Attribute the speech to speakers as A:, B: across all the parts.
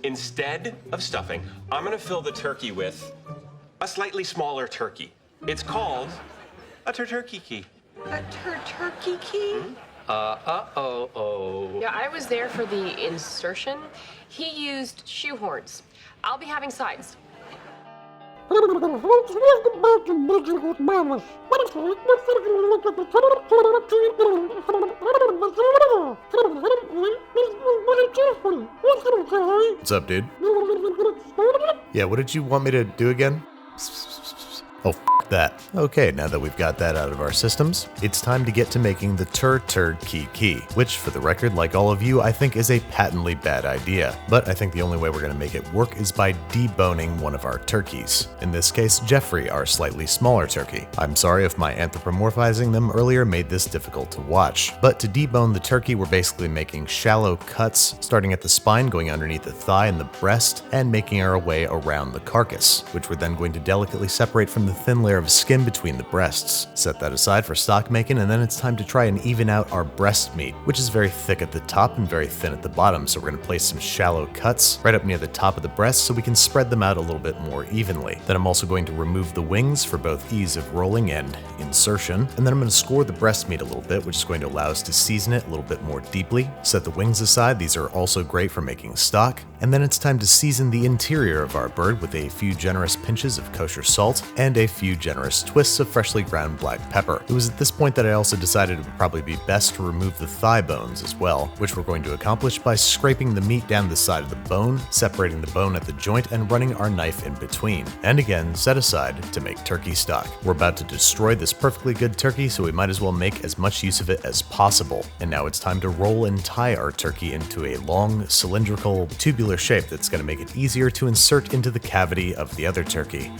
A: Instead of stuffing, I'm gonna fill the turkey with a slightly smaller turkey. It's called a turkey key.
B: A turkey key?
C: Yeah, I was there for the insertion. He used shoehorns. I'll be having sides.
D: What's up, dude? Yeah, what did you want me to do again? Oh, that. Okay, now that we've got that out of our systems, it's time to get to making the turkey, which, for the record, like all of you, I think is a patently bad idea. But I think the only way we're going to make it work is by deboning one of our turkeys. In this case, Jeffrey, our slightly smaller turkey. I'm sorry if my anthropomorphizing them earlier made this difficult to watch. But to debone the turkey, we're basically making shallow cuts, starting at the spine, going underneath the thigh and the breast, and making our way around the carcass, which we're then going to delicately separate from the thin layer of skin between the breasts. Set that aside for stock making, and then it's time to try and even out our breast meat, which is very thick at the top and very thin at the bottom, so we're going to place some shallow cuts right up near the top of the breast so we can spread them out a little bit more evenly. Then I'm also going to remove the wings for both ease of rolling and insertion, and then I'm going to score the breast meat a little bit, which is going to allow us to season it a little bit more deeply. Set the wings aside, these are also great for making stock. And then it's time to season the interior of our bird with a few generous pinches of kosher salt and a few generous twists of freshly ground black pepper. It was at this point that I also decided it would probably be best to remove the thigh bones as well, which we're going to accomplish by scraping the meat down the side of the bone, separating the bone at the joint, and running our knife in between. And again, set aside to make turkey stock. We're about to destroy this perfectly good turkey, so we might as well make as much use of it as possible. And now it's time to roll and tie our turkey into a long, cylindrical, tubular shape that's going to make it easier to insert into the cavity of the other turkey.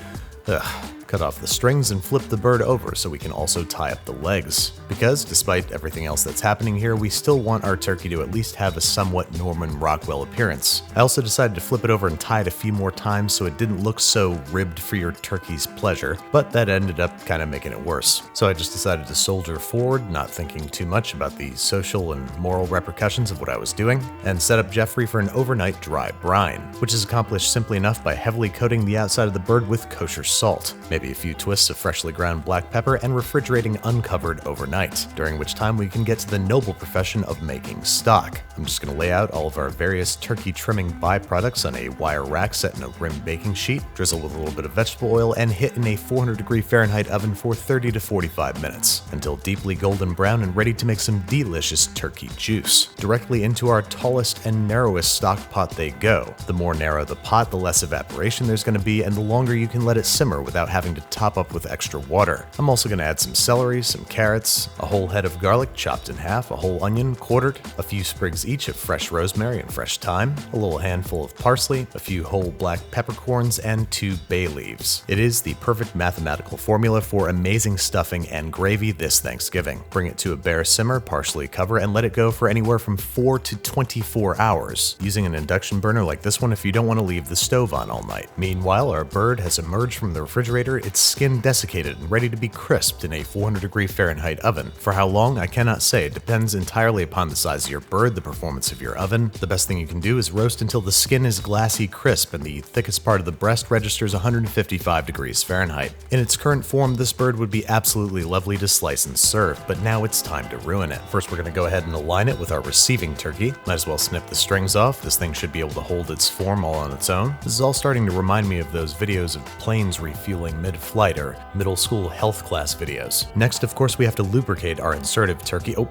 D: Cut off the strings and flip the bird over so we can also tie up the legs. Because, despite everything else that's happening here, we still want our turkey to at least have a somewhat Norman Rockwell appearance. I also decided to flip it over and tie it a few more times so it didn't look so ribbed for your turkey's pleasure, but that ended up kind of making it worse. So I just decided to soldier forward, not thinking too much about the social and moral repercussions of what I was doing, and set up Jeffrey for an overnight dry brine, which is accomplished simply enough by heavily coating the outside of the bird with kosher salt, maybe a few twists of freshly ground black pepper, and refrigerating uncovered overnight, during which time we can get to the noble profession of making stock. I'm just going to lay out all of our various turkey trimming byproducts on a wire rack set in a rim baking sheet, drizzle with a little bit of vegetable oil, and hit in a 400-degree Fahrenheit oven for 30 to 45 minutes, until deeply golden brown and ready to make some delicious turkey juice. Directly into our tallest and narrowest stock pot they go. The more narrow the pot, the less evaporation there's going to be, and the longer you can let it simmer without having to top up with extra water. I'm also going to add some celery, some carrots, a whole head of garlic chopped in half, a whole onion quartered, a few sprigs each of fresh rosemary and fresh thyme, a little handful of parsley, a few whole black peppercorns, and 2 bay leaves. It is the perfect mathematical formula for amazing stuffing and gravy this Thanksgiving. Bring it to a bare simmer, partially cover, and let it go for anywhere from 4 to 24 hours, using an induction burner like this one if you don't want to leave the stove on all night. Meanwhile, our bird has emerged from the refrigerator, its skin desiccated and ready to be crisped in a 400-degree Fahrenheit oven. For how long, I cannot say. It depends entirely upon the size of your bird, the performance of your oven. The best thing you can do is roast until the skin is glassy crisp and the thickest part of the breast registers 155 degrees Fahrenheit. In its current form, this bird would be absolutely lovely to slice and serve, but now it's time to ruin it. First, we're going to go ahead and align it with our receiving turkey. Might as well snip the strings off. This thing should be able to hold its form all on its own. This is all starting to remind me of those videos of planes refueling mid-flight or middle school health class videos. Next, of course, we have to lubricate our insertive turkey. Oh,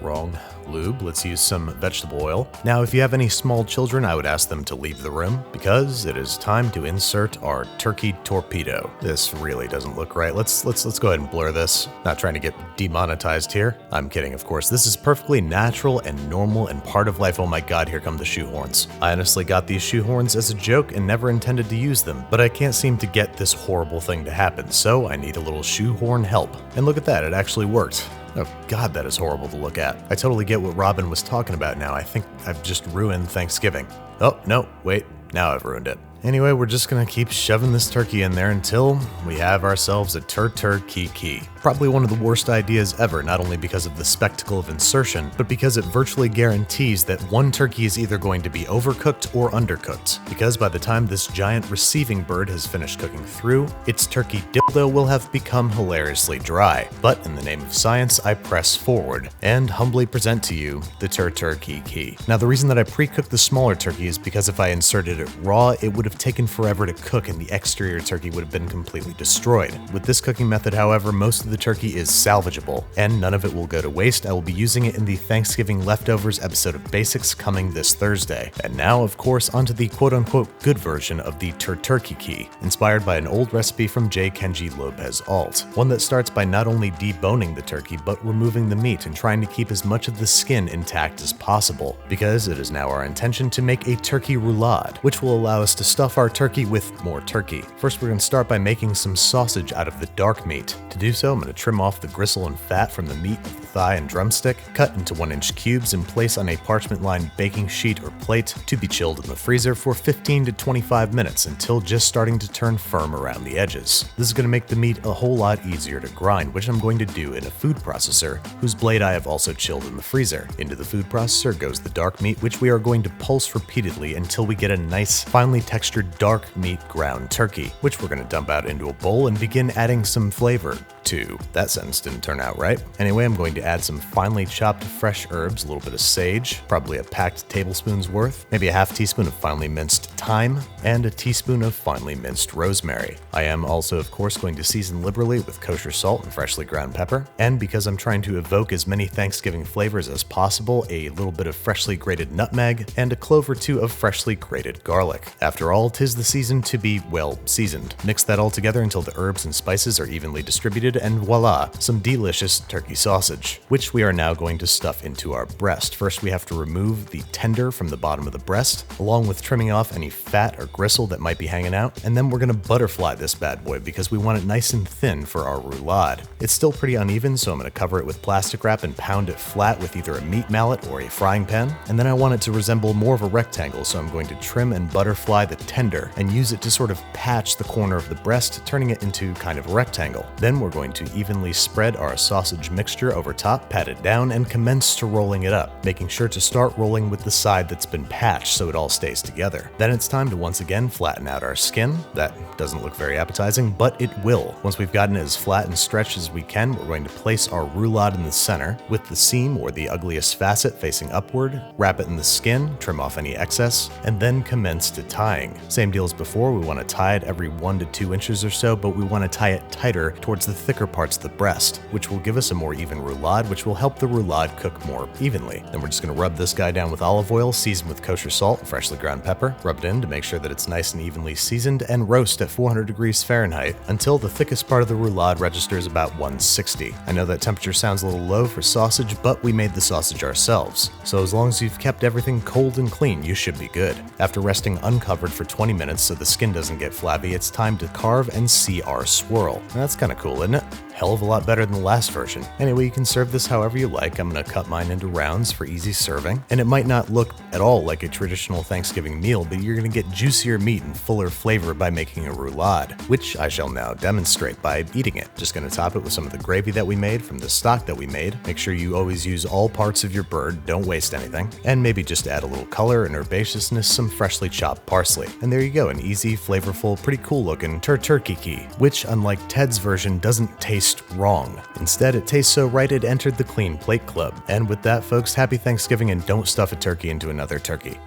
D: wrong lube. Let's use some vegetable oil. Now, if you have any small children, I would ask them to leave the room because it is time to insert our turkey torpedo. This really doesn't look right. Let's go ahead and blur this. Not trying to get demonetized here. I'm kidding, of course. This is perfectly natural and normal and part of life. Oh my god, here come the shoehorns. I honestly got these shoehorns as a joke and never intended to use them, but I can't seem to get this horrible thing to happen, so I need a little shoehorn help. And look at that, it actually worked. Oh god, that is horrible to look at. I totally get what Robin was talking about now. I think I've just ruined Thanksgiving. Oh, no, wait, now I've ruined it. Anyway, we're just gonna keep shoving this turkey in there until we have ourselves a turkey. Probably one of the worst ideas ever, not only because of the spectacle of insertion, but because it virtually guarantees that one turkey is either going to be overcooked or undercooked. Because by the time this giant receiving bird has finished cooking through, its turkey dildo will have become hilariously dry. But in the name of science, I press forward and humbly present to you the turkey. Now, the reason that I pre-cooked the smaller turkey is because if I inserted it raw, it would have taken forever to cook and the exterior turkey would have been completely destroyed. With this cooking method, however, most of the turkey is salvageable, and none of it will go to waste. I will be using it in the Thanksgiving Leftovers episode of Basics coming this Thursday. And now, of course, onto the quote-unquote good version of the turkey, inspired by an old recipe from J. Kenji Lopez Alt, one that starts by not only deboning the turkey, but removing the meat and trying to keep as much of the skin intact as possible, because it is now our intention to make a turkey roulade, which will allow us to stuff our turkey with more turkey. First, we're going to start by making some sausage out of the dark meat. To do so, I'm going to trim off the gristle and fat from the meat of the thigh and drumstick, cut into 1-inch cubes, and place on a parchment-lined baking sheet or plate to be chilled in the freezer for 15 to 25 minutes until just starting to turn firm around the edges. This is going to make the meat a whole lot easier to grind, which I'm going to do in a food processor, whose blade I have also chilled in the freezer. Into the food processor goes the dark meat, which we are going to pulse repeatedly until we get a nice, finely textured dark meat ground turkey, which we're going to dump out into a bowl and begin adding some flavor to. That sentence didn't turn out right. Anyway, I'm going to add some finely chopped fresh herbs, a little bit of sage, probably a packed tablespoon's worth, maybe a half teaspoon of finely minced thyme, and a teaspoon of finely minced rosemary. I am also, of course, going to season liberally with kosher salt and freshly ground pepper, and because I'm trying to evoke as many Thanksgiving flavors as possible, a little bit of freshly grated nutmeg, and a clove or two of freshly grated garlic. After all, 'tis the season to be, well, seasoned. Mix that all together until the herbs and spices are evenly distributed, and voila, some delicious turkey sausage, which we are now going to stuff into our breast. First, we have to remove the tender from the bottom of the breast, along with trimming off any fat or gristle that might be hanging out, and then we're going to butterfly this bad boy because we want it nice and thin for our roulade. It's still pretty uneven, so I'm going to cover it with plastic wrap and pound it flat with either a meat mallet or a frying pan, and then I want it to resemble more of a rectangle, so I'm going to trim and butterfly the tender and use it to sort of patch the corner of the breast, turning it into kind of a rectangle. Then we're going to evenly spread our sausage mixture over top, pat it down, and commence to rolling it up, making sure to start rolling with the side that's been patched so it all stays together. Then it's time to once again flatten out our skin. That doesn't look very appetizing, but it will. Once we've gotten it as flat and stretched as we can, we're going to place our roulade in the center, with the seam or the ugliest facet facing upward, wrap it in the skin, trim off any excess, and then commence to tying. Same deal as before, we want to tie it every 1 to 2 inches or so, but we want to tie it tighter towards the thicker parts of the breast, which will give us a more even roulade, which will help the roulade cook more evenly. Then we're just going to rub this guy down with olive oil, seasoned with kosher salt and freshly ground pepper, rub it in to make sure that it's nice and evenly seasoned, and roast at 400 degrees Fahrenheit until the thickest part of the roulade registers about 160. I know that temperature sounds a little low for sausage, but we made the sausage ourselves, so as long as you've kept everything cold and clean, you should be good. After resting uncovered for 20 minutes so the skin doesn't get flabby, it's time to carve and see our swirl. That's kind of cool, isn't it? Hell of a lot better than the last version. Anyway, you can serve this however you like. I'm going to cut mine into rounds for easy serving, and it might not look at all like a traditional Thanksgiving meal, but you're going to get juicier meat and fuller flavor by making a roulade, which I shall now demonstrate by eating it. Just going to top it with some of the gravy that we made from the stock that we made. Make sure you always use all parts of your bird, don't waste anything, and maybe just add a little color and herbaceousness, some freshly chopped parsley. And there you go, an easy, flavorful, pretty cool looking turkey, which unlike Ted's version doesn't taste wrong. Instead, it tastes so right it entered the Clean Plate Club. And with that, folks, happy Thanksgiving, and don't stuff a turkey into another turkey.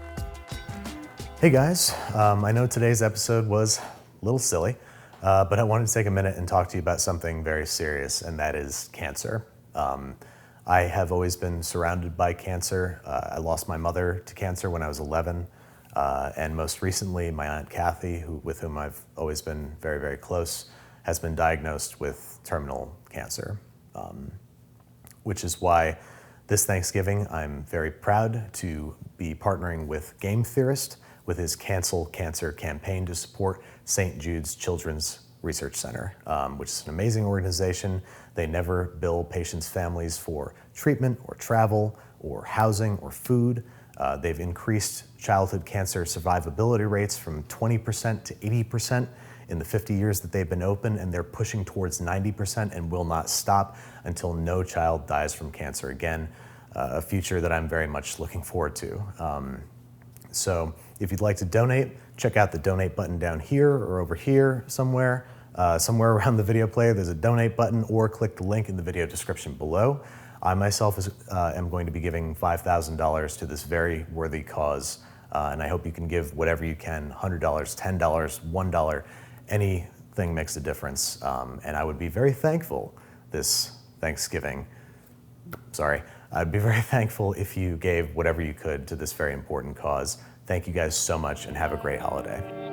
D: Hey guys, I know today's episode was a little silly, but I wanted to take a minute and talk to you about something very serious, and that is cancer. I have always been surrounded by cancer. I lost my mother to cancer when I was 11, and most recently my Aunt Kathy, with whom I've always been very, very close, has been diagnosed with terminal cancer, which is why this Thanksgiving I'm very proud to be partnering with Game Theorist with his Cancel Cancer campaign to support St. Jude's Children's Research Center, which is an amazing organization. They never bill patients' families for treatment or travel or housing or food. They've increased childhood cancer survivability rates from 20% to 80% in the 50 years that they've been open, and they're pushing towards 90% and will not stop until no child dies from cancer again, a future that I'm very much looking forward to. So if you'd like to donate, check out the donate button down here or over here somewhere. Somewhere around the video player, there's a donate button, or click the link in the video description below. I myself am going to be giving $5,000 to this very worthy cause, and I hope you can give whatever you can, $100, $10, $1, anything makes a difference. And I would be very thankful this Thanksgiving, I'd be very thankful if you gave whatever you could to this very important cause. Thank you guys so much, and have a great holiday.